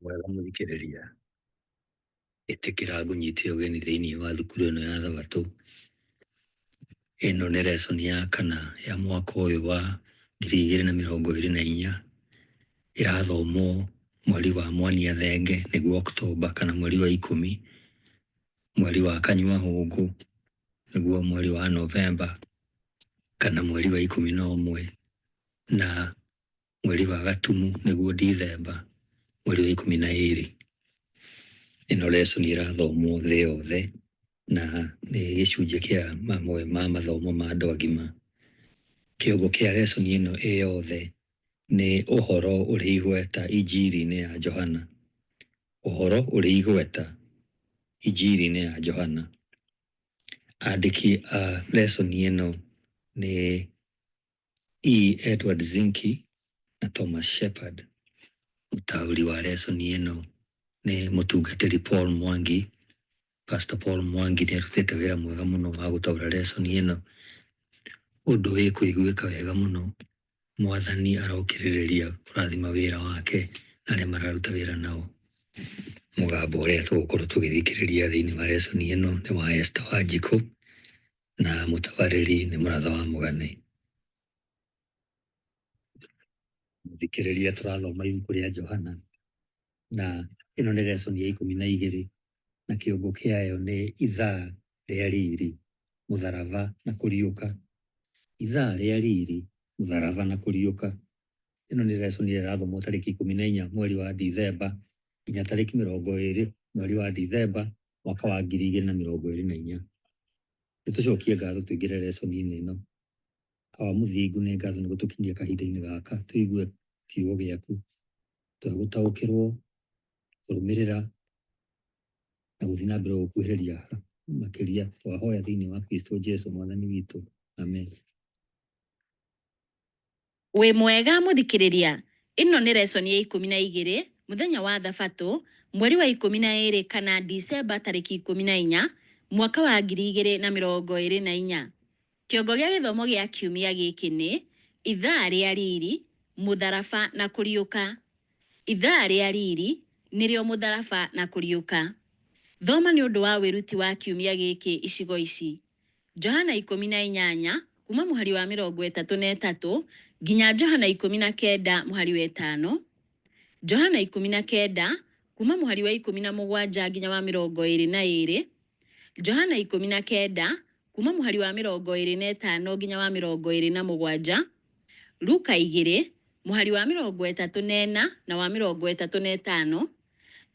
Wega muthikiriria itikira ngunyite ugeni thiini wa thukuru ino ya Thabatũ. Ino ni lesson ya kana ya mwaka uyu wa 2024 irathomwo mweri wa Mwania Thenge niguo October kana mweri wa 10, mweri wa Kanyua Hungu niguo mweri wa November kana mweri wa 11, na mweri wa Gatumu niguo December mweri wa 12. Ino lesson irathomwo thi yothe na ni gicunjĩ kia mamwe ma mathomo ma andũ agima. Kĩongo kĩa lesson ino yothe ni ũhoro ũrĩ igweta injiri-inĩ ya Johana. Ũhoro ũrĩ igweta injiri-inĩ ya Johana. Andĩki a lesson ino ni E. Edward Zinki na Thomas Shepard. Mũtaũri wa lesson ino ni mũtungatĩri Paul Mwangi. Pastor Paul Mwangi ni arutĩte wĩra mwega mũno wa gũtaũra lesson ino ũndũ wĩ kũiguĩka wega mũno. Mwathani arokĩrĩrĩria kũrathima wĩra wake na arĩa mararuta wĩra nao. Mũgambo ũrĩa tũgũkorwo tũgĩthikĩrĩria thĩinĩ wa lesson ino nĩ wa Esther Wanjikũ na mũtabarĩri nĩ Mũratha wa Mũgani. Thikĩrĩria tũrathoma ibuku rĩa Johana na ino nĩ lesson ya 12 na kĩongo kĩayo nĩ ithaa rĩa riri, mũtharaba na kũriũka. Ithaa rĩa riri, mũtharaba na kũriũka. Ino nĩ lesson ĩrĩa ĩrathomwo tarĩki 14 mweri wa December nginya tarĩki 20 mweri wa December mwaka wa 2024. Nĩtũcokie ngatho tũingĩre lesson-inĩ ĩno. Wa mũthingu nĩ ngatho nĩ gũtũkinyia kahinda-inĩ gaka tũigue kiugo gĩaku, twagũtaũkĩrwo, kũrũmĩrĩra na gũthiĩ na mbere gũkuhĩrĩria makĩria. Twahoya thĩinĩ wa Kristo Jesu Mwathani witũ. Amen. Wĩ mwega mũthikĩrĩria, ĩno nĩ lesson ya 12 mũthenya wa Thabatũ mweri wa 12 kana December tarĩki 14 mwaka wa 2024. Kĩongo gĩa gĩthomo gĩa kiumia gĩkĩ nĩ ithaa rĩa riri, mũtharaba na kũriũka. Ithaa rĩa riri nĩrĩo mũtharaba na kũriũka. Thoma nĩ ũndũ wa wĩruti wa kiumia gĩkĩ icigo ici: Johana 18 kuma mũhari wa 33 nginya Johana 19 mũhari wa 5, Johana 19 kuma mũhari wa 17 nginya wa 22, Johana 19 kuma mũhari wa 25 nginya wa 27, Luka 2 mũhari wa 34 na wa 35,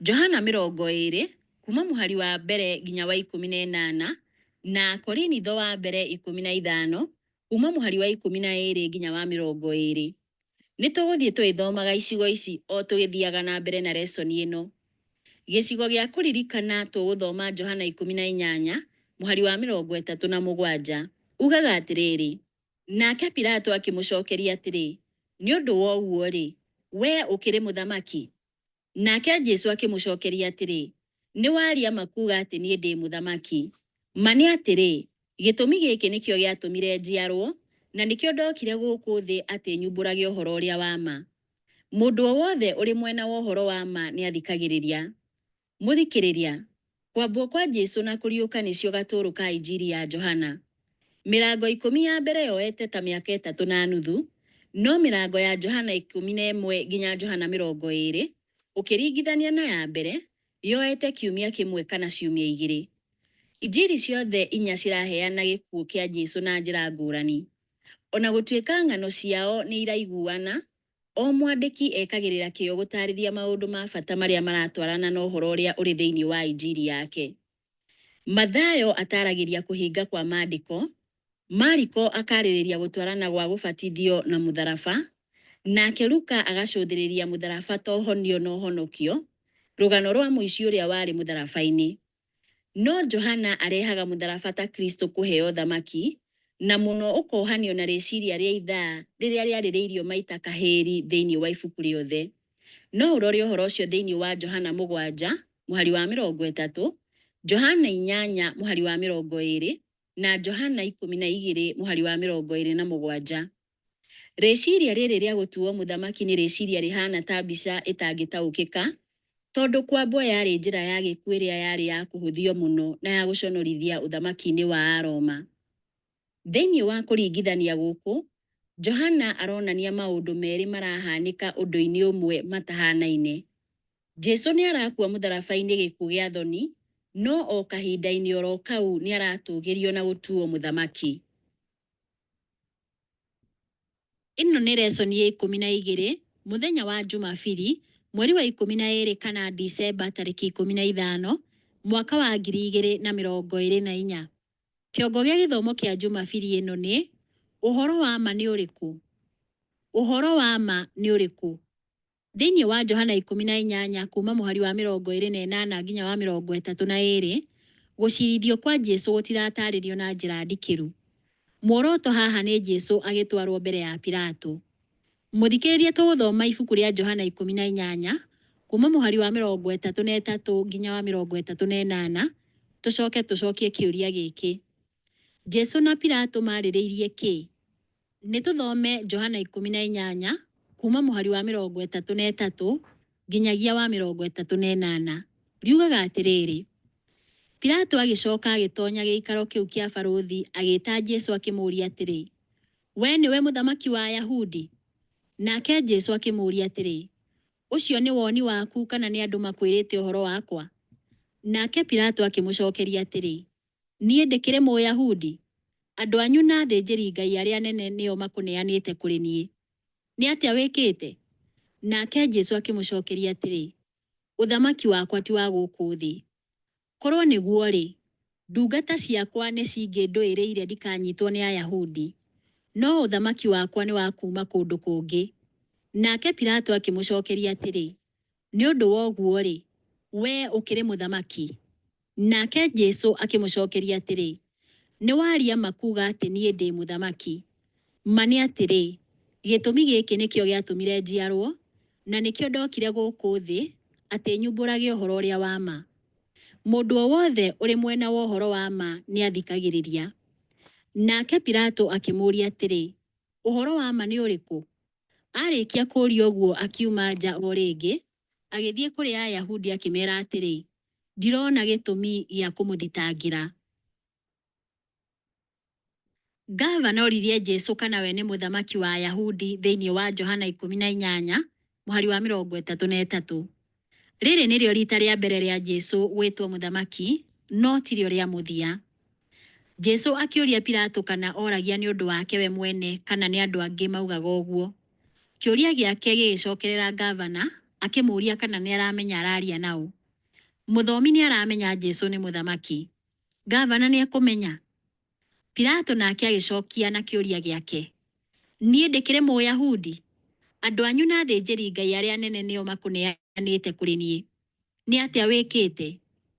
Johana 20 kuma mũhari wa mbere nginya wa 18, na Korinitho wa mbere 15 kuma mũhari wa 12 nginya wa 20. Nĩtũgũthiĩ tũgĩthomaga icigo ici o tũgĩthiaga na mbere na lesson ĩno. Gĩcigo gĩa kũririkana tũgũthoma Johana 18 mũhari wa 37. Ugaga atĩrĩrĩ: nake Pilato akĩmũcokeria atĩrĩ, nĩ ũndũ wa ũguo-rĩ, we ũkĩrĩ mũthamaki? Nake Jesu akĩmũcokeria atĩrĩ, nĩ waria ma kuuga atĩ niĩ ndĩ mũthamaki. Ma nĩ atĩrĩ, gĩtũmi gĩkĩ nĩkĩo gĩatũmire njiarwo, na nĩkĩo ndokire gũkũ thĩ atĩ nyumbũrage ũhoro ũrĩa wa ma. Mũndũ o wothe ũrĩ mwena wa ũhoro wa ma nĩ athikagĩrĩria. Mũthikĩrĩria, kwambwo kwa Jesu na kũriũka nĩcio gatũrũ ka injiri ya Johana. Mĩrango 10 ya mbere yoete ta mĩaka 3.5, no mĩrango ya Johana 11 nginya Johana 20 ũkĩringithania na ya mbere yoete kiumia kĩmwe kana ciumia 2. Injiri ciothe 4 ciraheana gĩkuũ kĩa Jesu na njĩra ngũrani. Ona gũtuĩka ng'ano ciao nĩ iraiguana, o mwandĩki ekagĩrĩra kĩyo gũtarĩria maũndũ ma bata marĩa maratwarana na ũhoro ũrĩa ũrĩ thĩinĩ wa injiri yake. Mathayo ataragĩria kũhinga kwa maandĩko, Mariko akarĩrĩria gũtwarana gwa gũbatithio na mũtharaba, nake Luka agacũthĩrĩria mũtharaba ta ũhonio na ũhonokio, rũgano rwa mũici ũrĩa warĩ mũtharaba-inĩ. No Johana arehaga mũtharaba ta Kristo kũheo thamaki, na mũno ũkohanio na rĩciria rĩa ithaa rĩrĩa rĩarĩrĩirio maita kahĩri thĩinĩ wa ibuku rĩothe. No ũrore ũhoro ũcio thĩinĩ wa Johana 7 mũhari wa 30, Johana 8 mũhari wa 20 na Johana 12 mũhari wa 27. Rĩciria rĩrĩ rĩa gũtuo mũthamaki nĩ rĩciria rĩhana ta mbica ĩtangĩtaũkĩka, tondũ kwambwo yarĩ njĩra ya gĩkuũ ĩrĩa yarĩ ya kũhũthio mũno na ya gũconorithia ũthamaki-inĩ wa Aroma. Thĩinĩ wa kũringithania gũkũ, Johana aronania maũndũ merĩ marahanĩka ũndũ-inĩ ũmwe matahanaine. Jesu nĩ arakua mũtharaba-inĩ gĩkuũ gĩa thoni, no o kahinda-inĩ oro kau nĩ aratũgĩrio na gũtuo mũthamaki. Ĩno nĩ lesson ya 12, mũthenya wa Jumabiri, mweri wa 12 kana Disemba tarĩki 15, mwaka wa 2024. Kĩongo gĩa gĩthomo kĩa Jumabiri ĩno nĩ ũhoro wa ma nĩ ũrĩkũ? Ũhoro wa ma nĩ ũrĩkũ? Thĩinĩ wa Johana 18 kuma mũhari wa 28 nginya wa 32, gũcirithio kwa Jesu gũtiratarĩrio na njĩra ndikĩru. Muoroto haha nĩ Jesu agĩtwarwo mbere ya Pilato. Mũthikĩrĩria tũgũthoma ibuku rĩa Johana 18 kuma mũhari wa 33 nginya wa 38, tũcokie kĩũria gĩkĩ: Jesu na Pilato marĩrĩirie kĩ? Nĩ tũthome Johana 18 kuma mũhari wa 33 nginyagia wa 38. Riugaga atĩrĩrĩ: Pilato agĩcoka agĩtonya gĩikaro kĩu kĩa barũthi, agĩĩta Jesu akĩmũũria atĩrĩ, we nĩwe mũthamaki wa Ayahudi? Nake Jesu akĩmũũria atĩrĩ, ũcio nĩ woni waku kana nĩ andũ makwĩrĩte ũhoro wakwa? Nake Pilato akĩmũcokeria atĩrĩ, niĩ ndĩkĩrĩ Mũyahudi? Andũ anyu na athĩnjĩri-Ngai arĩa anene nĩo makũneanĩte kũrĩ niĩ. Nĩ atĩa wĩkĩte? Nake Jesu akĩmũcokeria atĩrĩ, ũthamaki wakwa ti wa gũkũ thĩ. Korwo nĩguo-rĩ, ndungata ciakwa nĩ cingĩndũĩrĩire ndikanyitwo nĩ Ayahudi, no ũthamaki wakwa nĩ wa kuuma kũndũ kũngĩ. Nake Pilato akĩmũcokeria atĩrĩ, nĩ ũndũ wa ũguo-rĩ, we ũkĩrĩ mũthamaki? Nake Jesu akĩmũcokeria atĩrĩ, nĩ waria ma kuuga atĩ niĩ ndĩ mũthamaki. Ma nĩ atĩrĩ, gĩtũmi gĩkĩ nĩkĩo gĩatũmire njiarwo, na nĩkĩo ndokire gũkũ thĩ, atĩ nyumbũrage ũhoro ũrĩa wa ma. Mũndũ o wothe ũrĩ mwena wa ũhoro wa ma nĩ athikagĩrĩria. Nake Pilato akĩmũũria atĩrĩ, ũhoro wa ma nĩ ũrĩkũ? Arĩkia kũũria ũguo akiuma nja o rĩngĩ, agĩthiĩ kũrĩ Ayahudi akĩmeera atĩrĩ, ndirona gĩtũmi gĩa kũmũthitangĩra. Gavana oririe Jesu kana we nĩ mũthamaki wa Ayahudi thĩinĩ wa Johana 18 mũhari wa 33. Rĩrĩ nĩrĩo rita rĩa mbere rĩa Jesu gwĩtwo mũthamaki, no tirĩo rĩa mũthia. Jesu akĩũria Pilato kana oragia nĩ ũndũ wake we mwene kana nĩ andũ angĩ maugaga ũguo. Kĩũria gĩake gĩgĩcokerera gavana, akĩmũũria kana nĩ aramenya araria nao. Mũthomi nĩ aramenya Jesu nĩ mũthamaki. Gavana nĩ ekũmenya? Pilato nake agĩcokia na kĩũria gĩake, niĩ ndĩkĩrĩ Mũyahudi? Andũ anyu na athĩnjĩri-Ngai arĩa anene nĩo makũneanĩte kũrĩ niĩ. Nĩ atĩa wĩkĩte?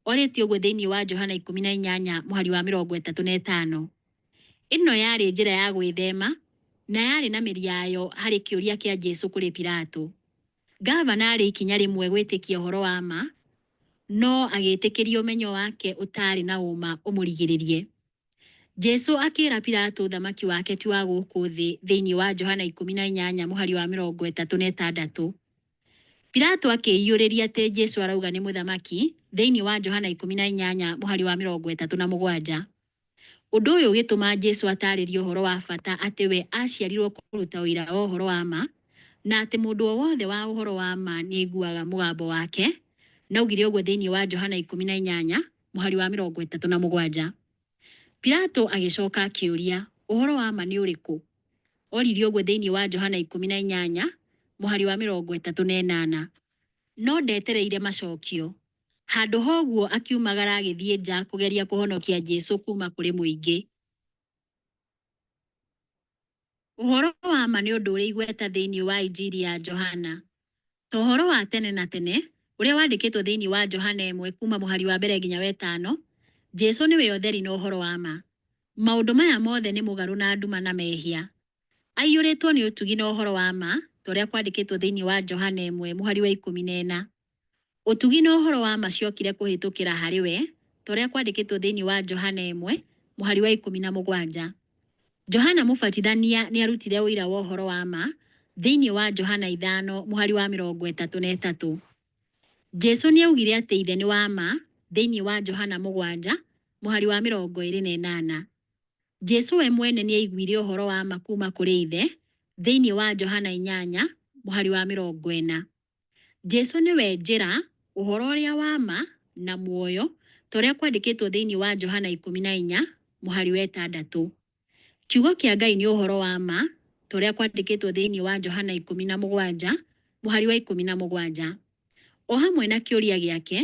Orĩtio ũguo thĩinĩ wa Johana 18 mũhari wa 35. Ĩno yarĩ njĩra ya gwĩthema na yarĩ na mĩri yayo harĩ kĩũria kĩa Jesu kũrĩ Pilato. Gavana arĩ ikinya rĩmwe gwĩtĩkia ũhoro wa ma, no agĩtĩkĩria ũmenyo wake ũtarĩ na ũma ũmũrigĩrĩrie. Jesu akĩra Pilato ũthamaki wake ti wa gũkũ thĩ thĩinĩ wa Johana 18 mũhari wa 36. Pilato akĩiyũrĩria atĩ Jesu arauga nĩ mũthamaki thĩinĩ wa Johana 18 mũhari wa 37. Ũndũ ũyũ ũgĩtũma Jesu atarĩrie ũhoro wa bata atĩ we aciarirwo kũruta ũira wa ũhoro wa ma, na atĩ mũndũ o wothe wa ũhoro wa ma nĩ aiguaga mũgambo wake, na augire ũguo thĩinĩ wa Johana 18 mũhari wa 37. Pilato agĩcoka akĩũria, ũhoro wa ma nĩ ũrĩkũ? Oririe ũguo thĩinĩ wa Johana 18 mũhari wa 38. No ndetereire macokio. Handũ ha ũguo akiumagara agĩthiĩ nja kũgeria kũhonokia Jesu kuma kũrĩ mũingĩ. Ũhoro wa wa ma nĩ ũndũ ũrĩ igweta thĩinĩ wa Injiri ya Johana. Ta ũhoro wa tene na tene ũrĩa wandĩkĩtwo thĩinĩ wa Johana 1 kuma mũhari wa mbere nginya 5, Jesũ nĩwe ũtheri na ũhoro wa ma. Maũndũ maya mothe nĩ mũgarũ na nduma na mehia. Aiyũrĩtwo nĩ ũtugi na ũhoro wa ma, ta ũrĩa kwandĩkĩtwo thĩinĩ wa Johana 1 mũhari wa 14. Ũtugi na ũhoro wa ma ciokire kũhĩtũkĩra harĩ we, ta ũrĩa kwandĩkĩtwo thĩinĩ wa Johana 1 mũhari wa 17. Johana Mũbatithania nĩ arutire ũira wa ũhoro wa ma thĩinĩ wa Johana 5 mũhari wa 33. Jesũ nĩ augire atĩ ithe nĩ wa ma thĩinĩ wa Johana 7 mũhari wa 28. Jesũ we mwene nĩ aiguire ũhoro wa ma kuma kũrĩ ithe thĩinĩ wa Johana 8 mũhari wa 40. Jesũ nĩwe njĩra, ũhoro ũrĩa wa ma na muoyo, ta ũrĩa kwandĩkĩtwo thĩinĩ wa Johana 14 mũhari wa 6. Kiugo kĩa Ngai nĩ ũhoro wa ma, ta ũrĩa kwandĩkĩtwo thĩinĩ wa Johana 17 mũhari wa 17. O hamwe na kĩũria gĩake,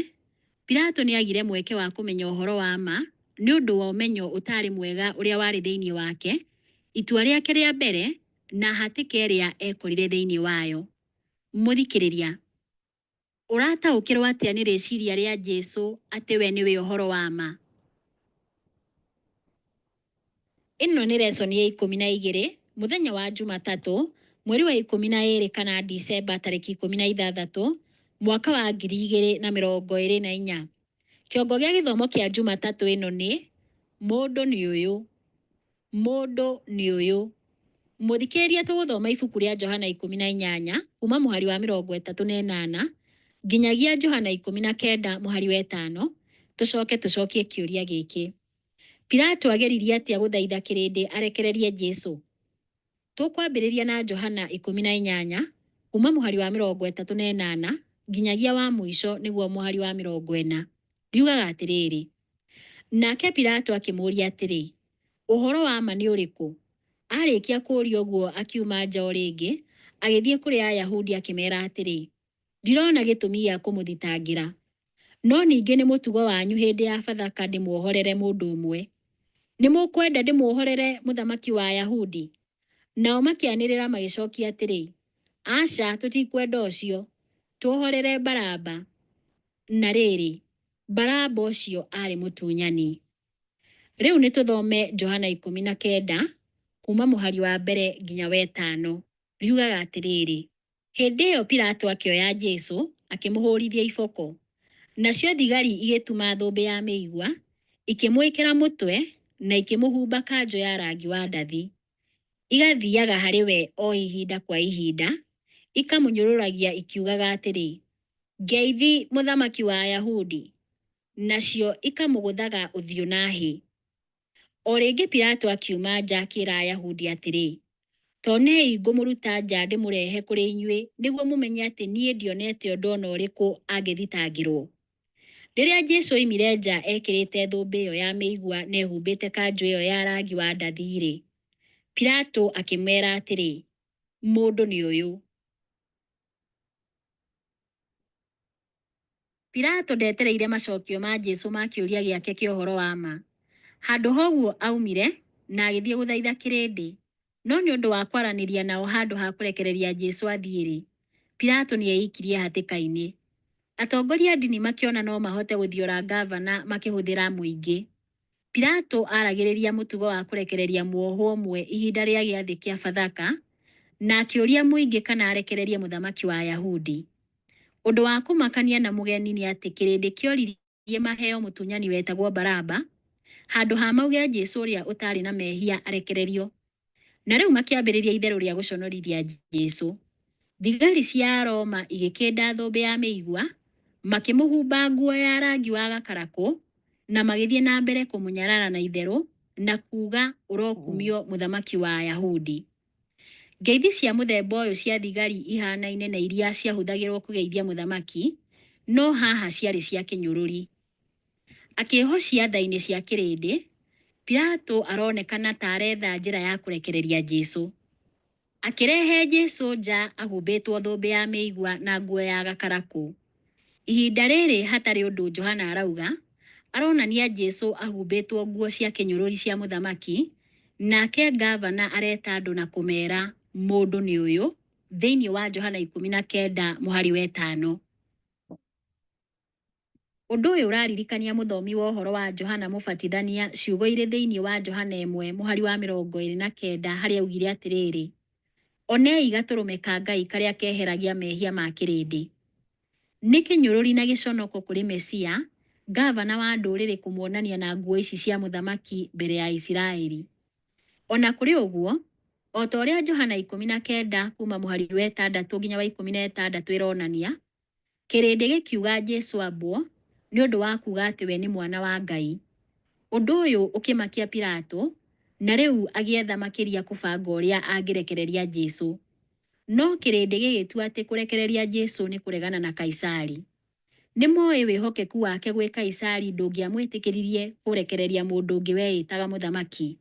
Pilato nĩ agire mweke wa kũmenya ũhoro wa ma nĩ ũndũ wa ũmenyo ũtarĩ mwega ũrĩa warĩ thĩinĩ wake, itua rĩake rĩa mbere na hatĩka ĩrĩa ekorire thĩinĩ wayo. Mũthikĩrĩria, ũrataũkĩrwo atĩa nĩ rĩciria rĩa Jesũ atĩ we nĩwe ũhoro wa ma? Ĩno nĩ lesson ya 12 mũthenya wa Jumatatũ mweri wa 12 kana Disemba tarĩki 16 mwaka wa 2024. Kĩongo gĩa gĩthomo kĩa Jumatatũ ĩno nĩ mũndũ nĩ ũyũ. Mũndũ nĩ ũyũ. Mũthikĩrĩria, tũgũthoma ibuku rĩa Johana 18 kuma mũhari wa 38 nginyagia Johana 19 mũhari wa 5. Tũcokie kĩũria gĩkĩ. Pilato ageririe atĩa gũthaitha kĩrĩndĩ arekererie Jesũ? Tũkwambĩrĩria na Johana 18 kuma mũhari wa 38 nginyagia wa mũico nĩguo mũhari wa 40. Riugaga atĩrĩrĩ: nake Pilato akĩmũũria atĩrĩ, ũhoro wa ma nĩ ũrĩkũ? Arĩkia kũũria ũguo akiuma nja o rĩngĩ, agĩthiĩ kũrĩ Ayahudi akĩmeera atĩrĩ, ndirona gĩtũmi gĩa kũmũthitangĩra. No ningĩ nĩ mũtugo wanyu hĩndĩ ya Bathaka ndĩmuohorere mũndũ ũmwe. Nĩ mũkwenda ndĩmuohorere mũthamaki wa Ayahudi? Nao makĩanĩrĩra magĩcokia atĩrĩ, aca, tũtikwenda ũcio, tuohorere Baraba. Na rĩrĩ, Baraba ũcio arĩ mũtunyani. Rĩu nĩ tũthome Johana 19 kuma mũhari wa mbere nginya wa 5. Riugaga atĩrĩrĩ: hĩndĩ ĩyo Pilato akĩoya Jesũ akĩmũhũrithia iboko. Nacio thigari igĩtuma thũmbĩ ya mĩigua, ikĩmwĩkĩra mũtwe na ikĩmũhumba kanjũ ya rangi wa ndathi. Igathiaga harĩ we o ihinda kwa ihinda, ikamũnyũrũragia ikiugaga atĩrĩ, ngeithi mũthamaki wa Ayahudi. Nacio ikamũgũthaga ũthiũ na hĩ. O rĩngĩ Pilato akiuma nja akĩra Ayahudi atĩrĩ, tonei ngũmũruta nja ndĩmũrehe kũrĩ inyuĩ nĩguo mũmenye atĩ niĩ ndionete ũndũ ona ũrĩkũ angĩthitangĩrwo. Rĩrĩa Jesũ oimire nja ekĩrĩte thũmbĩ ĩyo ya mĩigua na ehumbĩte kanjũ ĩyo ya rangi wa ndathi-rĩ, Pilato akĩmeera atĩrĩ, mũndũ nĩ ũyũ. Pilato ndetereire macokio ma Jesũ ma kĩũria gĩake kĩa ũhoro wa ma. Handũ hoguo aumire na agĩthiĩ gũthaitha kĩrĩndĩ. No nĩ ũndũ wa kwaranĩria nao handũ ha kũrekereria Jesũ athiĩ-rĩ, Pilato nĩ eikirie hatĩka-inĩ. Atongoria a ndini makĩona no mahote gũthiora ngavana makĩhũthĩra mũingĩ. Pilato aragĩrĩria mũtugo wa kũrekereria muohwo ũmwe ihinda rĩa gĩathĩ kĩa Bathaka, na akĩũria mũingĩ kana arekererie mũthamaki wa Ayahudi. Ũndũ wa kũmakania na mũgeni nĩ atĩ kĩrĩndĩ kĩoririe maheo mũtunyani wetagwo Baraba, handũ ha mauge Jesũ ũrĩa ũtarĩ na mehia arekererio. Na rĩu makĩambĩrĩria itherũ rĩa gũconorithia Jesũ. Thigari cia Roma igĩkĩnda thũmbĩ ya mĩigua, makĩmũhumba nguo ya rangi wa gakarakũ, na magĩthiĩ na mbere kũmũnyarara na itherũ na kuuga ũrokumio mũthamaki wa Ayahudi. Ngeithi cia mũthemba ũyũ cia thigari ihanaine na iria ciahũthagĩrwo kũgeithia mũthamaki, no haha ciarĩ cia kĩnyũrũri. Akĩhocia tha-inĩ cia kĩrĩndĩ, Pilato aronekana ta aretha njĩra ya kũrekereria Jesũ. Akĩrehe Jesũ nja ahumbĩtwo thũmbĩ ya mĩigua na nguo ya gakarakũ. Ihinda rĩrĩ hatarĩ ũndũ Johana arauga, aronania Jesũ ahumbĩtwo nguo cia kĩnyũrũri cia mũthamaki, nake ngavana areta andũ na kũmeera mũndũ nĩ ũyũ thĩinĩ wa Johana 19 mũhari wa 5. Ũndũ ũyũ ũraririkania mũthomi wa ũhoro wa Johana Mũbatithania ciugo irĩ thĩinĩ wa Johana 1 mũhari wa 29 harĩa augire atĩrĩrĩ, onei gatũrũme ka Ngai karĩa keheragia mehia ma kĩrĩndĩ. Nĩ kĩnyũrũri na gĩconoko kũrĩ Mesia, ngavana wa ndũrĩrĩ kũmuonania na nguo ici cia mũthamaki mbere ya Isiraeli. Ona kũrĩ ũguo, o ta ũrĩa Johana 19 kuma mũhari wa 6 nginya wa 16 ĩronania, kĩrĩndĩ gĩkiuga Jesũ ambwo nĩ ũndũ wa kuga atĩ we nĩ mwana wa Ngai. Ũndũ ũyũ ũkĩmakia Pilato, na rĩu agĩetha makĩria kũbanga ũrĩa angĩrekereria Jesũ. No kĩrĩndĩ gĩgĩtua atĩ kũrekereria Jesũ nĩ kũregana na Kaisari. Nĩ moĩ wĩhokeku wake gwĩ Kaisari ndũngĩamwĩtĩkĩririe kũrekereria mũndũ ũngĩ weĩtaga mũthamaki.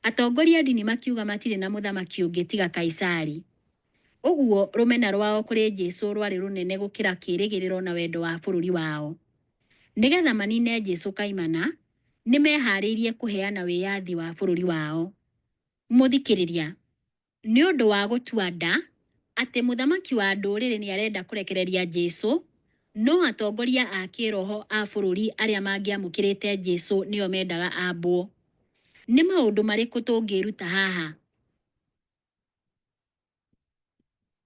Atongoria a ndini makiuga matirĩ na mũthamaki ũngĩ tiga Kaisari. Ũguo rũmena rwao kũrĩ Jesũ rwarĩ rũnene gũkĩra kĩĩrĩgĩrĩro na wendo wa bũrũri wao. Nĩgetha manine Jesũ kaimana, nĩ meharĩirie kũheana wĩyathi wa bũrũri wao. Mũthikĩrĩria, nĩ ũndũ wa gũtua nda atĩ mũthamaki wa ndũrĩrĩ nĩ arenda kũrekereria Jesũ, no atongoria a kĩroho a bũrũri arĩa mangĩamũkĩrĩte Jesũ nĩo mendaga ambwo. Nĩ maũndũ marĩkũ tũngĩruta haha?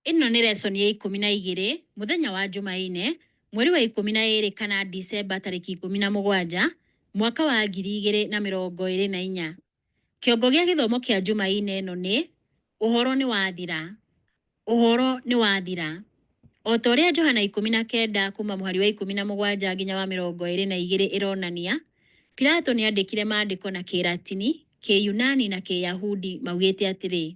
Ĩno nĩ lesson ya 12 mũthenya wa Jumaine, mweri wa 12 kana Disemba tarĩki 17 mwaka wa 2024. Kĩongo gĩa gĩthomo kĩa Jumaine ĩno nĩ ũhoro nĩ wathira. Ũhoro nĩ wathira. O ta ũrĩa Johana 19 kuma mũhari wa 17 nginya wa 22 ĩronania, Pilato nĩ andĩkire maandĩko na Kĩlatini, Kĩyunani na Kĩyahudi maugĩte atĩrĩ,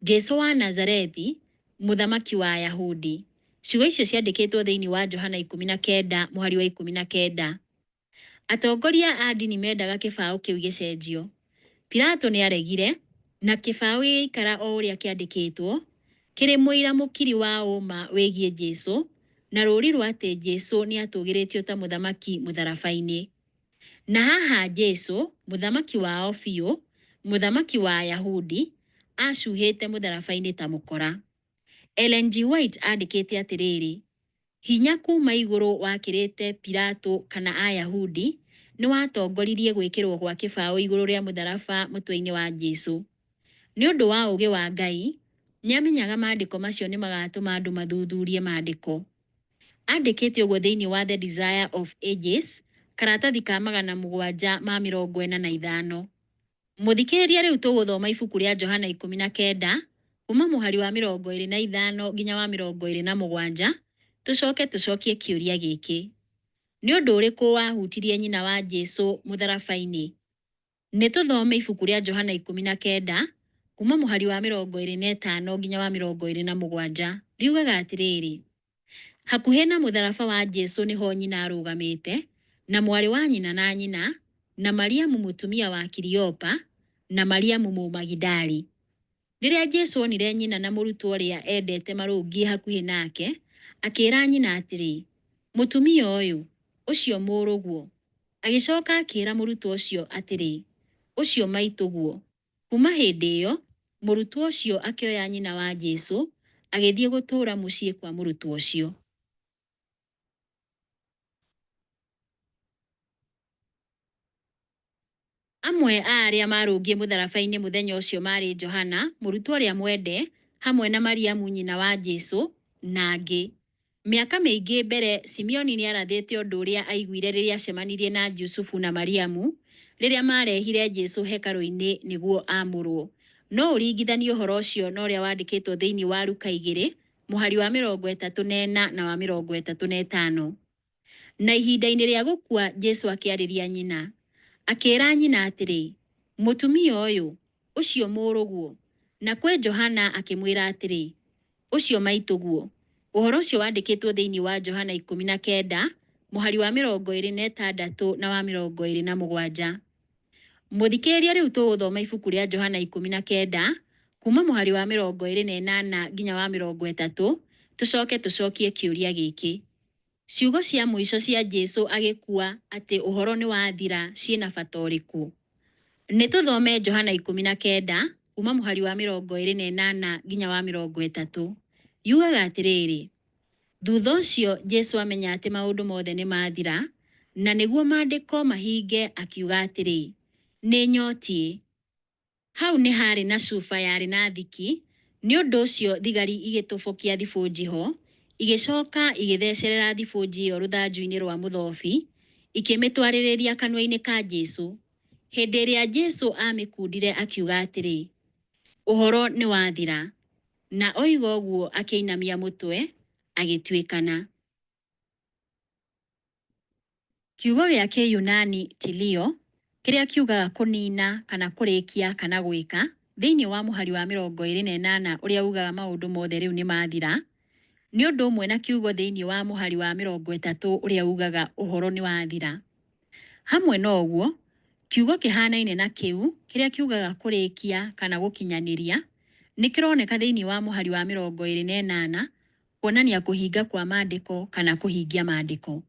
Jesũ wa Nazarethi, mũthamaki wa Ayahudi. Ciugo icio ciandĩkĩtwo thĩinĩ wa Johana 19 mũhari wa 19. Atongoria a ndini mendaga kĩbaũ kĩu gĩcenjio. Pilato nĩ aregire, na kĩbaũ gĩgĩikara o ũrĩa kĩandĩkĩtwo, kĩrĩ mũira mũkiri wa ũma wĩgiĩ Jesũ, na rũũri rwa atĩ Jesũ nĩ atũgĩrĩtio ta mũthamaki mũtharaba-inĩ. Na haha Jesũ, mũthamaki wao biũ, mũthamaki wa Ayahudi, acuhĩte mũtharaba-inĩ ta mũkora. Ellen G. White andĩkĩte atĩrĩrĩ, hinya kuma igũrũ wakĩrĩte Pilato kana Ayahudi nĩ watongoririe gwĩkĩrwo gwa kĩbaũ igũrũ rĩa mũtharaba mũtwe-inĩ wa Jesũ. Nĩ ũndũ wa ũũgĩ wa Ngai, nĩ amenyaga maandĩko macio nĩ magatũma andũ mathuthurie maandĩko. Andĩkĩte ũguo thĩinĩ wa The Desire of Ages, karatathi ka 745. Mũthikĩrĩria, rĩu tũgũthoma ibuku rĩa Johana 19 kuma mũhari wa 25 nginya wa 27, tũcokie kĩũria gĩkĩ. Nĩ ũndũ ũrĩkũ wahutirie nyina wa Jesũ mũtharaba-inĩ? Nĩ tũthome ibuku rĩa Johana 19 kuma mũhari wa 25 nginya wa 27. Riugaga atĩrĩrĩ, hakuhĩ na mũtharaba wa Jesũ nĩho nyina arũgamĩte, na mwarĩ wa nyina na nyina, na Mariamu mũtumia wa Kiliopa, na Mariamu Mũmagidali. Rĩrĩa Jesũ onire nyina na mũrutwo ũrĩa endete marũngiĩ hakuhĩ nake, akĩĩra nyina atĩrĩ, mũtumia ũyũ, ũcio mũrũguo. Agĩcoka akĩĩra mũrutwo ũcio atĩrĩ, ũcio maitũguo. Kuma hĩndĩ ĩyo, mũrutwo ũcio akĩoya nyina wa Jesũ, agĩthiĩ gũtũũra mũciĩ kwa mũrutwo ũcio. Amwe a arĩa marũngiĩ mũtharaba-inĩ mũthenya ũcio marĩ Johana, mũrutwo ũrĩa mwende, hamwe na Mariamu nyina wa Jesũ, na angĩ. Mĩaka mĩingĩ mbere, Simeoni nĩ arathĩte ũndũ ũrĩa aiguire rĩrĩa acemanirie na Jusufu na Mariamu, rĩrĩa marehire Jesũ hekarũ-inĩ nĩguo amũrwo. No ũringithanie ũhoro ũcio na ũrĩa wandĩkĩtwo thĩinĩ wa Luka 2, mũhari wa 34 na wa 35. Na ihinda-inĩ rĩa gũkua Jesũ akĩarĩria nyina, akĩĩra nyina atĩrĩ, mũtumia ũyũ, ũcio mũrũguo. Na kwĩ Johana akĩmwĩra atĩrĩ, ũcio maitũguo. Ũhoro ũcio wandĩkĩtwo thĩinĩ wa Johana 19, mũhari wa 26 na wa 27. Mũthikĩrĩria, rĩu tũgũthoma ibuku rĩa Johana 19 kuma mũhari wa 28 nginya wa 30, tũcokie kĩũria gĩkĩ. Ciugo cia mũico cia Jesũ agĩkua atĩ ũhoro nĩ wathira ciĩna bata ũrĩkũ? Nĩ tũthome Johana 19 kuma mũhari wa 28 nginya wa 30 yugaga atĩrĩrĩ: thutha ũcio Jesũ amenya atĩ maũndũ mothe nĩ mathira, na nĩguo maandĩko mahinge, akiuga atĩrĩ, nĩ nyotiĩ. Hau nĩ harĩ na cuba yarĩ na thiki, nĩ ũndũ ũcio thigari igĩtobokia thibũnji ho, igĩcoka igĩthecerera thibũnji ĩyo rũthanju-inĩ rwa mũthobi, ikĩmĩtwarĩrĩria kanua-inĩ ka Jesũ. Hĩndĩ ĩrĩa Jesũ amĩkundire akiuga atĩrĩ, ũhoro nĩ wathira, na oiga ũguo akĩinamia mũtwe agĩtuĩkana. Kiugo gĩa Kĩyunani tilio, kĩrĩa kiugaga kũnina kana kũrĩkia kana gwĩka, thĩinĩ wa mũhari wa 28 ũrĩa ugaga maũndũ mothe rĩu nĩ mathira, nĩ ũndũ ũmwe na kiugo thĩinĩ wa mũhari wa 30 ũrĩa ugaga ũhoro nĩ wathira. Hamwe na ũguo, kiugo kĩhanaine na kĩu kĩrĩa kiugaga kũrĩkia kana gũkinyanĩria nĩ kĩroneka thĩinĩ wa mũhari wa 28 kuonania kũhinga kwa maandĩko kana kũhingia maandĩko.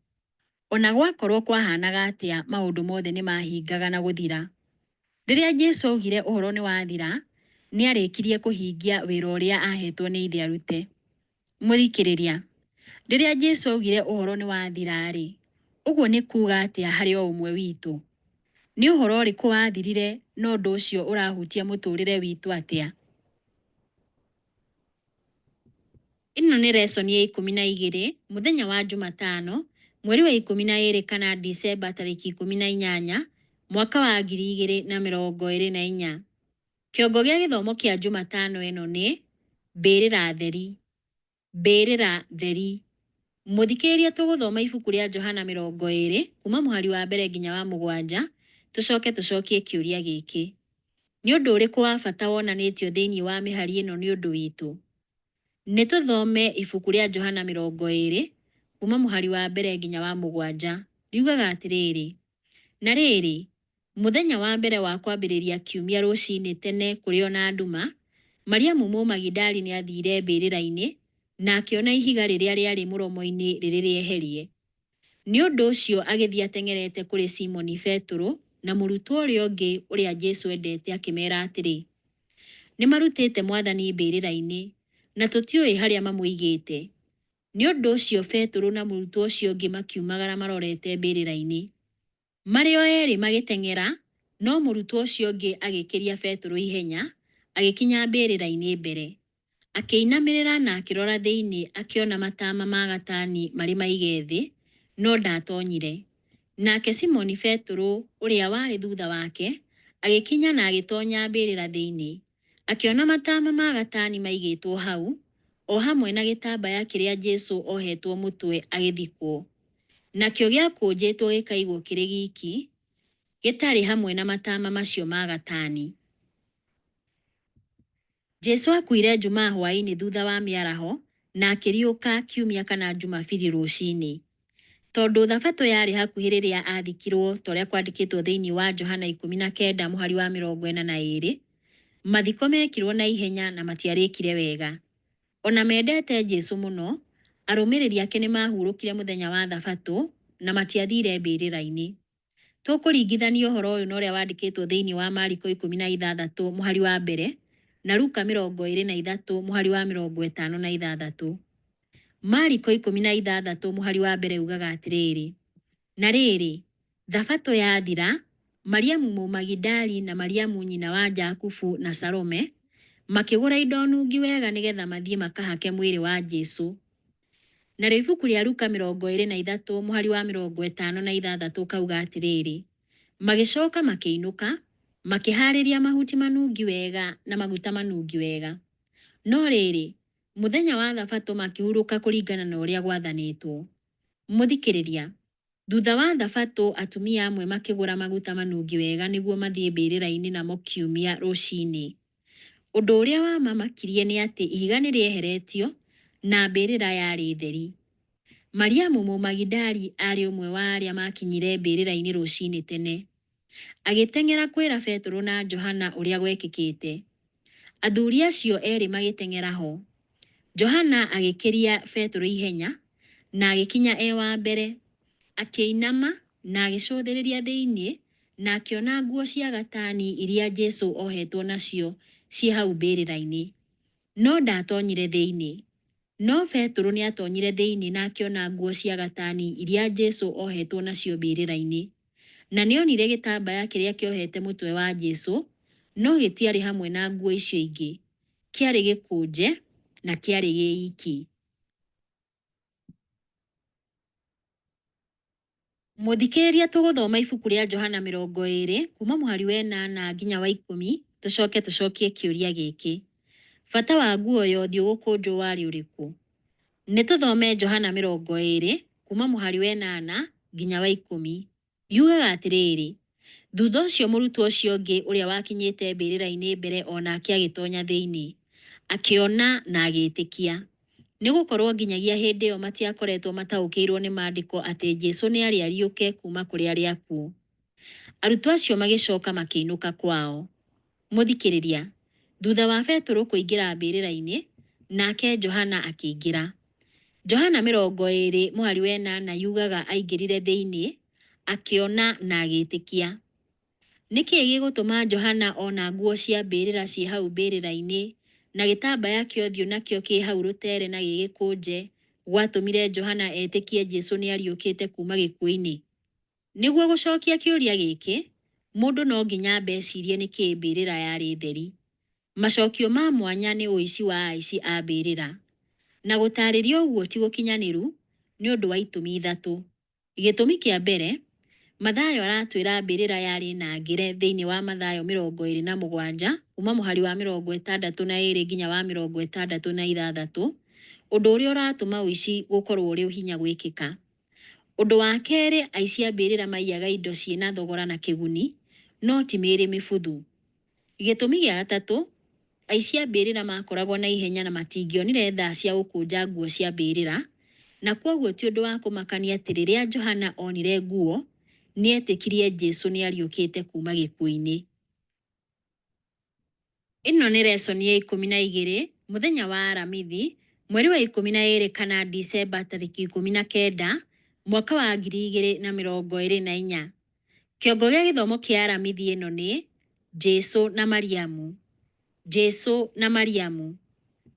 Ona gwakorwo kwahanaga atĩa, maũndũ mothe nĩ mahingaga na gũthira. Rĩrĩa Jesũ augire ũhoro nĩ wathira, nĩ arĩkirie kũhingia wĩra ũrĩa ahetwo nĩ Ithe arute. Mũthikĩrĩria, rĩrĩa Jesũ augire ũhoro nĩ wathira-rĩ, ũguo nĩ kuuga atĩa harĩ o ũmwe witũ? Nĩ ũhoro ũrĩkũ wathirire na ũndũ ũcio ũrahutia mũtũrĩre witũ atĩa? Ĩno nĩ lesson ya 12, mũthenya wa Jumatano, mweri wa 12 kana December tarĩki 18, mwaka wa 2024. Kĩongo gĩa gĩthomo kĩa Jumatano ĩno nĩ mbĩrĩra theri. Mbĩrĩra theri. Mũthikĩrĩria, tũgũthoma ibuku rĩa Johana 20 kuma mũhari wa mbere nginya wa 7, tũcokie kĩũria gĩkĩ: nĩ ũndũ ũrĩkũ wa bata wonanĩtio thĩinĩ wa mĩhari ĩno nĩ ũndũ witũ? Nĩ tũthome ibuku rĩa Johana 20 kuma mũhari wa mbere nginya wa 7. Riugaga atĩrĩrĩ: na rĩrĩ, mũthenya wa mbere wa kwambĩrĩria kiumia rũcinĩ tene kũrĩ ona nduma, Mariamu Mũmagidali nĩ athire mbĩrĩra-inĩ na akĩona ihiga rĩrĩa rĩarĩ mũromo-inĩ rĩrĩ rĩeherie. Nĩ ũndũ ũcio agĩthiĩ ateng'erete kũrĩ Simoni Petero na mũrutwo ũrĩa ũngĩ ũrĩa Jesũ endete, akĩmeera atĩrĩ, nĩ marutĩte Mwathani mbĩrĩra-inĩ na tũtiũĩ harĩa mamũigĩte. Nĩ ũndũ ũcio Petero na mũrutwo ũcio ũngĩ makiumagara marorete mbĩrĩra-inĩ. Marĩ o erĩ magĩteng'era, no mũrutwo ũcio ũngĩ agĩkĩria Petero ihenya, agĩkinya mbĩrĩra-inĩ mbere. Akĩinamĩrĩra na akĩrora thĩinĩ, akĩona matama ma gatani marĩ maige thĩ, no ndatonyire. Nake Simoni Petero ũrĩa warĩ thutha wake agĩkinya na agĩtonya mbĩrĩra thĩinĩ. Akĩona matama ma gatani maigĩtwo hau, o hamwe na gĩtambaya kĩrĩa Jesũ ohetwo mũtwe agĩthikwo. Nakĩo gĩakũnjĩtwo gĩkaigwo kĩrĩ giki, gĩtarĩ hamwe na matama macio ma gatani. Jesũ akuire Jumaa hwaĩ-inĩ thutha wa mĩaraho na akĩriũka kiumia kana Jumabiri rũcinĩ. Tondũ Thabatũ yarĩ hakuhĩ rĩrĩa athikirwo, torĩa kwandĩkĩtwo thĩinĩ wa Johana 19 mũhari wa 42, mathiko mekirwo na ihenya na matiarĩkire wega. Ona mendete Jesũ mũno, arũmĩrĩri ake nĩ mahurũkire mũthenya wa Thabatũ na matiathire mbĩrĩra-inĩ. Tũkũringithania ũhoro ũyũ na ũrĩa wandĩkĩtwo thĩinĩ wa Mariko 16 mũhari wa mbere na Luka 23 mũhari wa 56. Mariko 16 mũhari wa mbere ugaga atĩrĩrĩ: na rĩrĩ, Thabatũ yathira, Mariamu Mũmagidali na Mariamu nyina wa Jakubu na Salome makĩgũra indo nungi wega nĩgetha mathiĩ makahake mwĩrĩ wa Jesũ. Narĩo ibuku rĩa Luka 23 mũhari wa 56 kauga atĩrĩrĩ: magĩcoka makĩinũka, makĩharĩria mahuti manungi wega na maguta manungi wega. No rĩrĩ, mũthenya wa Thabatũ makĩhurũka kũringana na ũrĩa gwathanĩtwo. Mũthikĩrĩria, thutha wa Thabatũ atumia amwe makĩgũra maguta manungi wega nĩguo mathiĩ mbĩrĩra-inĩ namo kiumia rũcinĩ. Ũndũ ũrĩa wamamakirie nĩ atĩ ihiga nĩ rĩeheretio na mbĩrĩra yarĩ theri. Mariamu Mũmagidali arĩ ũmwe wa arĩa makinyire mbĩrĩra-inĩ rũcinĩ tene. Agĩteng'era kwĩra Petero na Johana ũrĩa gwekĩkĩte. Athuri acio erĩ magĩteng'era ho. Johana agĩkĩria Petero ihenya na agĩkinya wa mbere. Akĩinama na agĩcũthĩrĩria thĩinĩ na akĩona nguo cia gatani iria Jesũ ohetwo nacio ciĩ hau mbĩrĩra-inĩ, no ndatonyire thĩinĩ. No Petero nĩ atonyire thĩinĩ na akĩona nguo cia gatani iria Jesũ ohetwo nacio mbĩrĩra-inĩ. Na nĩonire gĩtambaya kĩrĩa kĩohete mũtwe wa Jesũ, no gĩtiarĩ hamwe na nguo icio ingĩ. Kĩarĩ gĩkũnje na kĩarĩ gĩiki. Mũthikĩrĩria, tũgũthoma ibuku rĩa Johana 20 kuma mũhari wa 8 nginya wa 10, tũcokie kĩũria gĩkĩ: bata wa nguo ya ũthiũ gũkũnjwo warĩ ũrĩkũ? Nĩ tũthome Johana 20 kuma mũhari wa 8 nginya wa 10. Yugaga atĩrĩrĩ: thutha ũcio mũrutwo ũcio ũngĩ ũrĩa wakinyĩte mbĩrĩra-inĩ mbere onake agĩtonya thĩinĩ, akĩona na agĩĩtĩkia. Nĩ gũkorwo nginyagia hĩndĩ ĩyo matiakoretwo mataũkĩirwo nĩ maandĩko atĩ Jesũ nĩ arĩ ariũke kuma kũrĩ arĩa akuũ. Arutwo acio magĩcoka makĩinũka kwao. Mũthikĩrĩria, thutha wa Petero kũingĩra mbĩrĩra-inĩ, nake Johana akĩingĩra. Johana 20 mũhari wa 8 yugaga aingĩrire thĩinĩ, akĩona na agĩĩtĩkia. Nĩkĩĩ gĩgũtũma Johana ona nguo cia mbĩrĩra ciĩ hau mbĩrĩra-inĩ na gĩtambaya kĩa ũthiũ nakĩo kĩ hau rũtere na gĩgĩkũnje gwatũmire Johana etĩkie Jesũ nĩ ariũkĩte kuma gĩkuũ-inĩ? Nĩguo gũcokia kĩũria gĩkĩ, mũndũ no nginya mbecirie nĩkĩĩ mbĩrĩra yarĩ theri. Macokio ma mwanya nĩ ũici wa aici a mbĩrĩra. Na gũtarĩrio ũguo ti gũkinyanĩru nĩ ũndũ wa itũmi ithatũ. Gĩtũmi kĩa mbere, Mathayo aratwĩra mbĩrĩra yarĩ na ngĩre thĩinĩ wa Mathayo 27 kuma mũhari wa 62 nginya wa 66, ũndũ ũrĩa ũratũma ũici gũkorwo ũrĩ hinya gwĩkĩka. Ũndũ wa kerĩ, aici a mbĩrĩra maiyaga indo ciĩna thogora na kĩguni, no ti mĩĩrĩ mĩbuthu. Gĩtũmi gĩa gatatũ, aici a mbĩrĩra makoragwo na ihenya na matingĩonire thaa cia gũkũnja nguo cia mbĩrĩra, na kwoguo ti ũndũ wa kũmakania atĩ rĩrĩa Johana onire nguo, nĩ etĩkirie Jesũ nĩ ariũkĩte kuma gĩkuũ-inĩ. Ĩno nĩ lesson ya 12, mũthenya wa Aramithi, mweri wa 12 kana Disemba tarĩki 19, mwaka wa 2024. Kĩongo gĩa gĩthomo kĩa Aramithi ĩno nĩ Jesũ na Mariamu. Jesũ na Mariamu.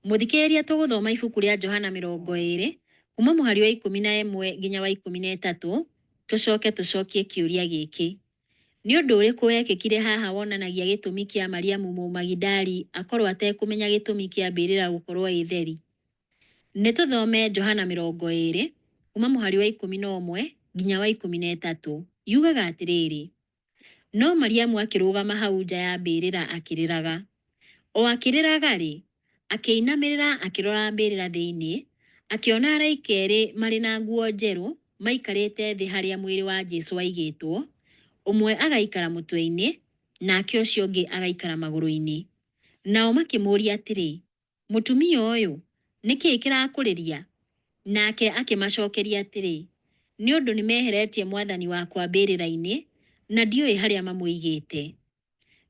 Mũthikĩrĩria, tũgũthoma ibuku rĩa Johana 20 kuma mũhari wa 11 nginya wa 13, tũcokie kĩũria gĩkĩ: nĩ ũndũ ũrĩkũ wekĩkire haha wonanagia gĩtũmi kĩa Mariamu Mũmagidali akorwo atekũmenya gĩtũmi kĩa mbĩrĩra gũkorwo ĩ theri? Nĩ tũthome Johana 20 kuma mũhari wa 11 nginya wa 13. Yugaga atĩrĩrĩ: no Mariamu akĩrũgama hau nja ya mbĩrĩra akĩrĩraga. O akĩrĩraga-rĩ, akĩinamĩrĩra akĩrora mbĩrĩra thĩinĩ, akĩona araika erĩ marĩ na nguo njerũ maikarĩte thĩ harĩa mwĩrĩ wa Jesũ waigĩtwo, ũmwe agaikara mũtwe-inĩ, nake ũcio ũngĩ agaikara magũrũ-inĩ. Nao makĩmũũria atĩrĩ: mũtumia ũyũ, nĩkĩĩ kĩrakũrĩria? Nake akĩmacokeria atĩrĩ: nĩ ũndũ nĩmeheretie Mwathani wakwa mbĩrĩra-inĩ, na ndiũĩ harĩa mamũigĩte.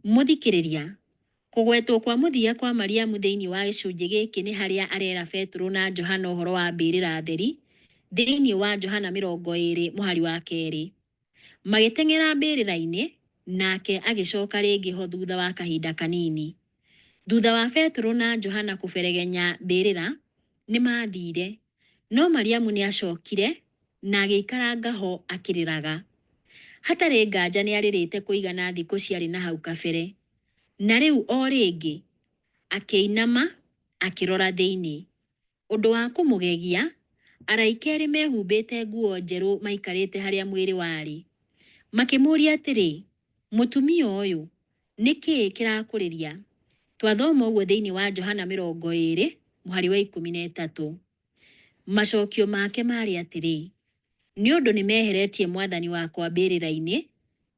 Mũthikĩrĩria, kũgwetwo kwa mũthia kwa Mariamu thĩinĩ wa gĩcunjĩ gĩkĩ nĩ harĩa arera Petero na Johana ũhoro wa mbĩrĩra theri, thĩinĩ wa Johana 20 mũhari wa 2. Magĩteng'era mbĩrĩra-inĩ, nake agĩcoka rĩngĩ ho thutha wa kahinda kanini. Thutha wa Petero na Johana kũberegenya mbĩrĩra, nĩ maathire, no Mariamu nĩ acokire na agĩikaranga ho akĩrĩraga. Hatarĩ nganja nĩ arĩrĩte kũigana thikũ ciarĩ na hau kabere. Na rĩu o rĩngĩ akĩinama akĩrora thĩinĩ. Ũndũ wa kũmũgegia, araika erĩ mehumbĩte nguo njerũ maikarĩte harĩa mwĩrĩ warĩ. Makĩmũũria atĩrĩ: mũtumia ũyũ, nĩkĩĩ kĩrakũrĩria? Twathoma ũguo thĩinĩ wa Johana 20 mũhari wa 13. Macokio make marĩ atĩrĩ: nĩ ũndũ nĩmeheretie Mwathani wakwa mbĩrĩra-inĩ,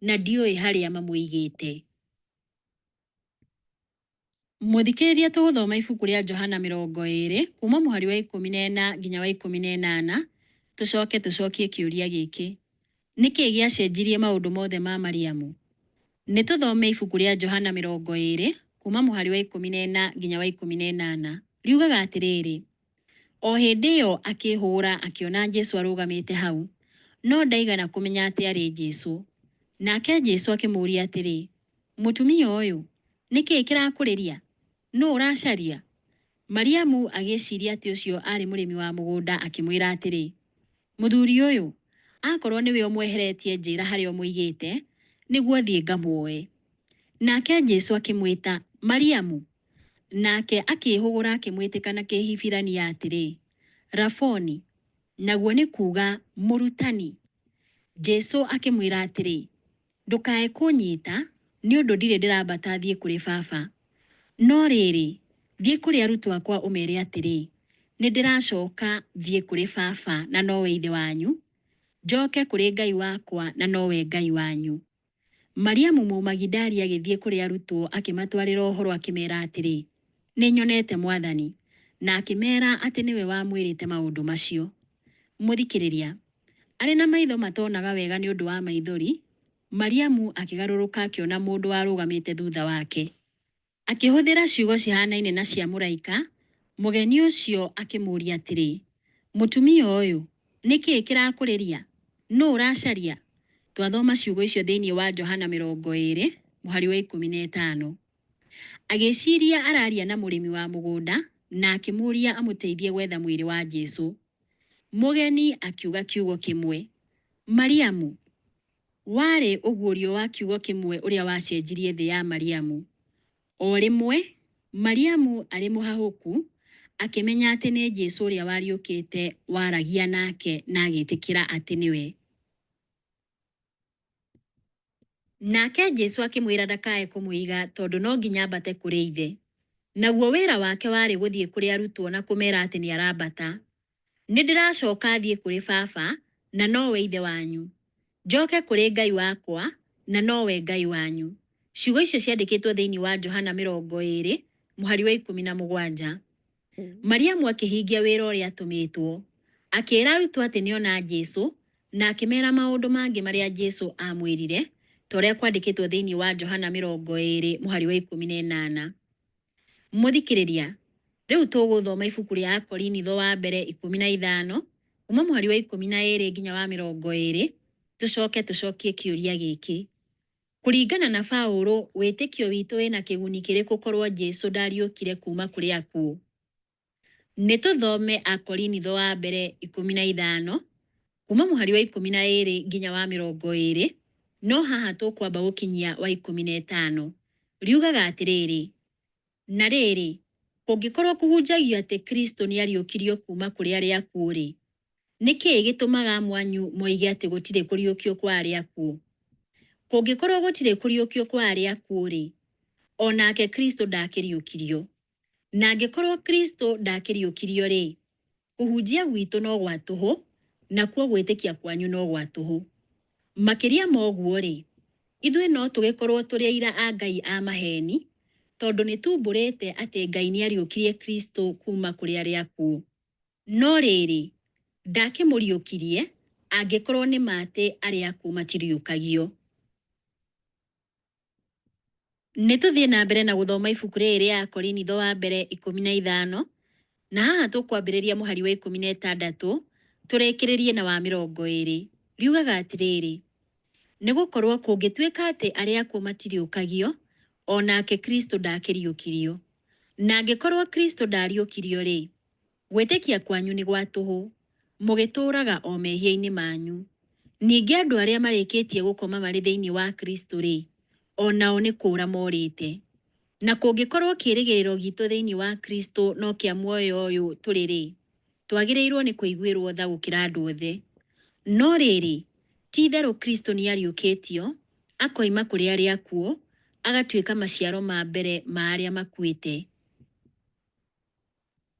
na ndiũĩ harĩa mamũigĩte. Mũthikĩrĩria, tũgũthoma ibuku rĩa Johana 20 kuma mũhari wa 14 nginya wa 18, tũcokie kĩũria gĩkĩ: nĩkĩĩ gĩacenjirie maũndũ mothe ma Mariamu? Nĩ tũthome ibuku rĩa Johana 20 kuma mũhari wa 14 nginya wa 18. Riugaga atĩrĩrĩ: o hĩndĩ ĩyo akĩhũra akĩona Jesũ arũgamĩte hau, no ndaigana kũmenya atĩ arĩ Jesũ. Nake Jesũ akĩmũũria atĩrĩ: mũtumia ũyũ, nĩkĩĩ kĩrakũrĩria? no ũracaria? Mariamu agĩciria atĩ ũcio arĩ mũrĩmi wa mũgũnda, akĩmwĩra atĩrĩ, mũthuri ũyũ, akorwo nĩwe ũmweheretie njĩra harĩa ũmũigĩte, nĩguo thiĩ ngamuoe. Nake Jesũ akĩmwĩta, Mariamu. Nake akĩhũgũra akĩmwĩtĩka na kĩhibirania atĩrĩ, Raboni, naguo nĩ kuuga mũrutani. Jesũ akĩmwĩra atĩrĩ, ndũkae kũnyita, nĩ ũndũ ndirĩ ndĩrambata thiĩ kũrĩ Baba. No rĩrĩ, thiĩ kũrĩ arutwo akwa ũmere atĩrĩ, nĩ ndĩracoka thiĩ kũrĩ Baba na nowe ithe wanyu, njoke kũrĩ Ngai wakwa na nowe Ngai wanyu. Mariamu Mũmagidali agĩthiĩ kũrĩ arutwo akĩmatwarĩra ũhoro akĩmera atĩrĩ, nĩ nyonete Mwathani, na akĩmera atĩ nĩwe wamwĩrĩte maũndũ macio. Mũthikĩrĩria, arĩ na maitho matonaga wega nĩ ũndũ wa maithori, Mariamu akĩgarũrũka akĩona mũndũ warũgamĩte thutha wake. Akĩhũthĩra ciugo cihanaine na cia mũraika, mũgeni ũcio akĩmũũria atĩrĩ, mũtumia ũyũ, nĩ kĩĩ kĩrakũrĩria? No ũracaria? Twathoma ciugo icio thĩinĩ wa Johana 20:15. Agĩciria araria na mũrĩmi wa mũgũnda na akĩmũũria amũteithie gwetha mwĩrĩ wa Jesũ. Mũgeni akiuga kiugo kĩmwe, Mariamu. Warĩ ũguũrio wa kiugo kĩmwe ũrĩa wacenjirie thĩ ya Mariamu. O rĩmwe, Mariamu arĩ mũhahũku, akĩmenya atĩ nĩ Jesũ ũrĩa wariũkĩte waragia nake na agĩtĩkĩra atĩ nĩwe. Nake Jesũ akĩmwĩra ndakae kũmũiga tondũ no nginya ambate kũrĩ ithe. Naguo wĩra wake warĩ gũthiĩ kũrĩ arutwo na kũmera atĩ nĩ arambata. Nĩ ndĩracoka thiĩ kũrĩ Baba na nowe ithe wanyu, njoke kũrĩ Ngai wakwa na nowe Ngai wanyu. Ciugo icio ciandĩkĩtwo thĩinĩ wa Johana 20:17. Mariamu akĩhingia wĩra ũrĩa atũmĩtwo. Akĩĩra arutwo atĩ nĩona Jesũ na akĩmera maũndũ mangĩ marĩa Jesũ amwĩrire, ta ũrĩa kwandĩkĩtwo thĩinĩ wa Johana 20:18. Mũthikĩrĩria, rĩu tũgũthoma ibuku rĩa Akorinitho wa mbere 15 kuma mũhari wa 12 nginya wa 20. Tucokie kĩũria gĩkĩ. Kũringana na Paũlũ, wĩtĩkio witũ wĩna kĩguni kĩrĩkũ korwo Jesũ ndariũkire kuma kũrĩ akuũ? Nĩ tũthome Akorinitho wa mbere 15 kuma mũhari wa 12 nginya wa 20, no haha tũkwamba gũkinyia wa 15. Riugaga atĩrĩrĩ, na rĩrĩ, kũngĩkorwo kũhunjagio atĩ Kristo nĩ ariũkirio kuma kũrĩ arĩa akuũ-rĩ, nĩ kĩĩ gĩtũmaga mwanyu moige atĩ gũtirĩ kũriũkio kwa arĩa akuũ? Kũngĩkorwo gũtirĩ kũriũkio kwa arĩa akuũ-rĩ, onake Kristo ndakĩriũkirio. Na angĩkorwo Kristo ndakĩriũkirio-rĩ, kũhunjia gwitũ no gwa tũhũ, nakuo gwĩtĩkia kwanyu no gwa tũhũ. Makĩria ma ũguo-rĩ, ithuĩ no tũgĩkorwo tũrĩ aira a Ngai a maheni, tondũ nĩ tumbũrĩte atĩ Ngai nĩ ariũkirie Kristo kuma kũrĩ arĩa akuũ. No rĩrĩ, ndakĩmũriũkirie angĩkorwo nĩ ma atĩ arĩa akuũ matiriũkagio. Nĩ tũthiĩ na mbere na gũthoma ibuku rĩrĩ rĩa Akorinitho wa mbere 15, na haha tũkwambĩrĩria mũhari wa 16 tũrĩkĩrĩrie na wa 20. Riugaga atĩrĩrĩ, nĩ gũkorwo kũngĩtuĩka atĩ arĩa akuũ matiriũkagio, onake Kristo ndakĩriũkirio. Na angĩkorwo Kristo ndariũkirio-rĩ, gwĩtĩkia kwanyu nĩ gwa tũhũ, mũgĩtũũraga o mehia-inĩ manyu. Ningĩ andũ arĩa marĩkĩtie gũkoma marĩ thĩinĩ wa Kristo-rĩ, onao nĩ kũũra morĩte. Na kũngĩkorwo kĩĩrĩgĩrĩro gitũ thĩinĩ wa Kristo no kĩa muoyo ũyũ tũrĩ-rĩ, twagĩrĩirwo nĩ kũiguĩrwo tha gũkĩra andũ othe. No rĩrĩ, ti-itherũ Kristo nĩ ariũkĩtio, akoima kũrĩ arĩa akuũ, agatuĩka maciaro ma mbere ma arĩa makuĩte.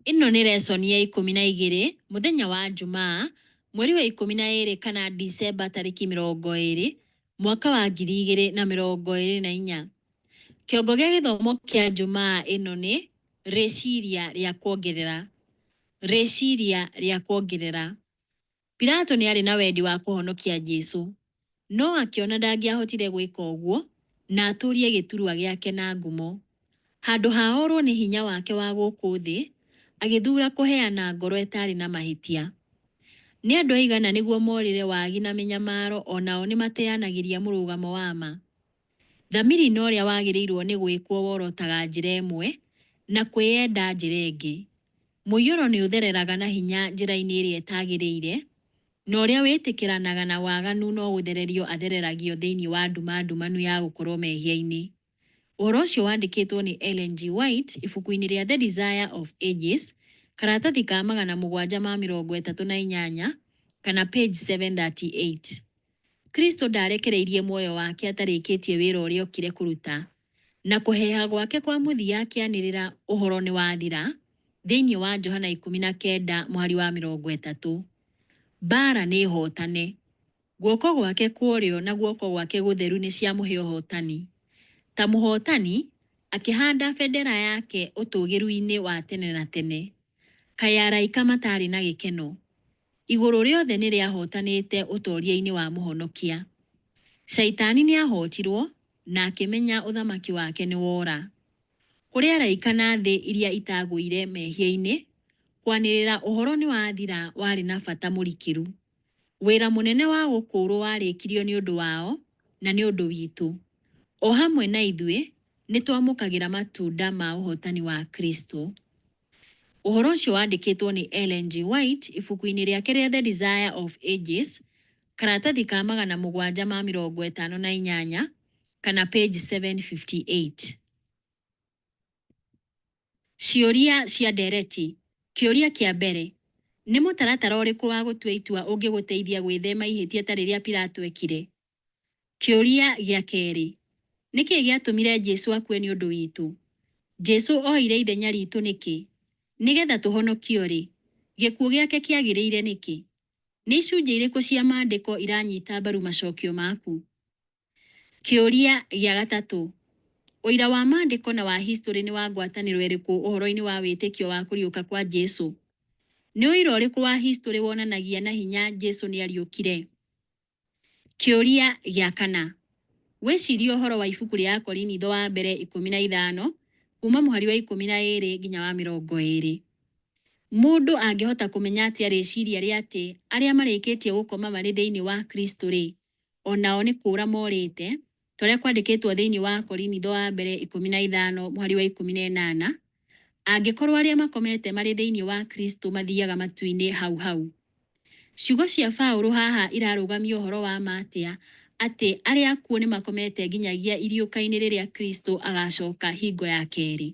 Ĩno nĩ lesson ya 12, mũthenya wa Jumaa, mweri wa 12 kana December tarĩki 20, mwaka wa 2024. Kĩongo gĩa gĩthomo kĩa Jumaa ĩno nĩ rĩciria rĩa kuongerera. Rĩciria rĩa kuongerera. Pilato nĩ arĩ na wendi wa kũhonokia Jesũ, no akĩona ndangĩahotire gwĩka ũguo na atũrie gĩturwa gĩake na ngumo. Handũ ha orwo nĩ hinya wake wa gũkũ thĩ, agĩthura kũheana ngoro ĩtarĩ na mahĩtia. Nĩ andũ aigana nĩguo morĩre wagi na mĩnyamaro, onao nĩ mateanagĩria mũrũgamo wa ma. Thamiri na ũrĩa wagĩrĩirwo nĩ gwĩkwo worotaga njĩra ĩmwe, na kwĩyenda njĩra ĩngĩ. Mũiyũro nĩ ũthereraga na hinya njĩra-inĩ ĩrĩa ĩtagĩrĩire, na ũrĩa wĩtĩkĩranaga na waganu no gũthererio athereragio thĩinĩ wa nduma ndumanu ya gũkorwo mehia-inĩ. Ũhoro ũcio wandĩkĩtwo nĩ Ellen G. White ibuku-inĩ rĩa The Desire of Ages, karatathi ka 738 kana page 738. Kristo ndarekereirie muoyo wake atarĩkĩtie wĩra ũrĩa okire kũruta, na kũheha gwake kwa mũthia akĩanĩrĩra ũhoro nĩ wathira thĩinĩ wa Johana 19:30. Mbara nĩ hotane. Guoko gwake kũrĩo na guoko gwake gũtheru nĩ ciamũhe ũhotani. Ta mũhotani, akĩhanda bendera yake ũtũgĩru-inĩ wa tene na tene. Kaĩ araika matarĩ na gĩkeno. Igũrũ rĩothe nĩ rĩahotanĩte ũtoria-inĩ wa mũhonokia. Shaitani nĩ ahotirwo na akĩmenya ũthamaki wake nĩ wora. Kũrĩ araika na thĩ iria itagũire mehia-inĩ, kwanĩrĩra ũhoro nĩ wathira warĩ na bata mũrikĩru. Wĩra mũnene wa gũkũũrwo warĩkirio nĩ ũndũ wao na nĩ ũndũ witũ. O hamwe na ithuĩ nĩ twamũkagĩra matunda ma ũhotani wa Kristo. Ũhoro ũcio wandĩkĩtwo nĩ Ellen G. White ibuku-inĩ rĩake rĩa The Desire of Ages, karatathi ka 758 kana page 758. Ciũria cia ndereti. Kĩũria kĩa mbere. Nĩ mũtaratara ũrĩkũ wa gũtua itua ũngĩgũteithia gwĩthema ihĩtia ta rĩrĩa Pilato ekire? Kĩũria gĩa kerĩ. Nĩ kĩĩ gĩatũmire Jesũ akue nĩ ũndũ witũ? Jesũ oire ithenya ritũ nĩkĩ? Nĩgetha tũhonokio rĩ, gĩkuũ gĩake kĩagĩrĩire nĩkĩ? Nĩ icunjĩ irĩkũ cia maandĩko iranyita mbaru macokio maku? Kĩũria gĩa gatatũ. Ũira wa maandĩko na wa history nĩ wa ngwatanĩro ĩrĩkũ ũhoro-inĩ wa wĩtĩkio wa kũriũka kwa Jesũ? Nĩ ũira ũrĩkũ wa history wonanagia na hinya Jesũ nĩ ariũkire? Kĩũria gĩa kana. Wĩcirie ũhoro wa ibuku rĩa Korinitho wa mbere 15 kuma mũhari wa 12 nginya wa 20. Mũndũ angĩhota kũmenya atĩa rĩciria rĩa atĩ arĩa marĩkĩtie gũkoma marĩ thĩinĩ wa Kristo rĩ, onao nĩ kũũra morĩte, tũrĩa kwandĩkĩtwo thĩinĩ wa Korinitho wa mbere 15 mũhari wa 18, angĩkorwo arĩa makomete marĩ thĩinĩ wa Kristo mathiaga matu-inĩ hau hau. Ciugo cia Paũlũ haha irarũgamia ũhoro wa matĩa atĩ arĩa akuũ nĩ makomete nginyagia iriũka-inĩ rĩrĩa Kristo agacoka hingo ya kerĩ.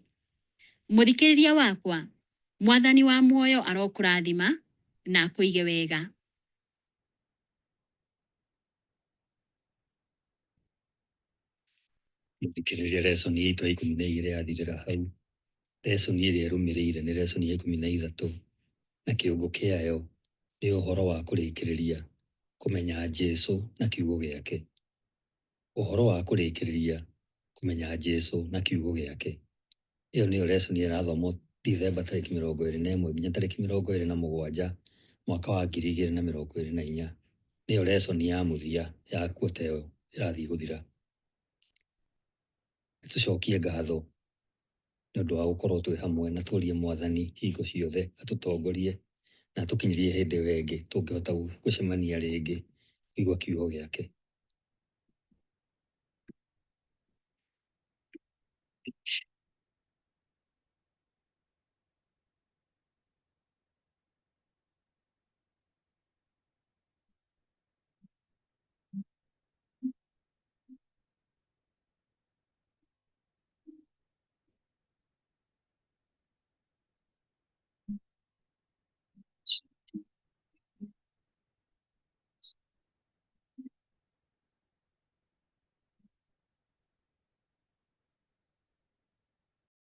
Mũthikĩrĩria wakwa, Mwathani wa muoyo arokũrathima na akũige wega. Mũthikĩrĩria lesoni ya 12 yathirĩra hau. Lesoni ĩrĩa ĩrũmĩrĩire nĩ lesoni ya 13 na kĩũngũ kĩayo nĩ ũhoro wa kũrĩkĩrĩria kũmenya Jesũ na kiugo gĩake. Ũhoro wa kũrĩkĩrĩria kũmenya Jesũ na kiugo gĩake. Ĩyo nĩyo lesoni ĩrathomwo Dithemba 21 nginya 27 mwaka wa 2024. Nĩyo lesoni ya mũthia ya kuota ĩyo ĩrathiĩ gũthira. Nĩtũcokie ngatho nĩ ũndũ wa gũkorwo twĩ hamwe na tũrie Mwathani hingo ciothe atũtongorie na tũkinyĩrie hĩndĩ ĩyo ĩngĩ tũngĩhota gũcemania rĩngĩ kũigua kiugo gĩake.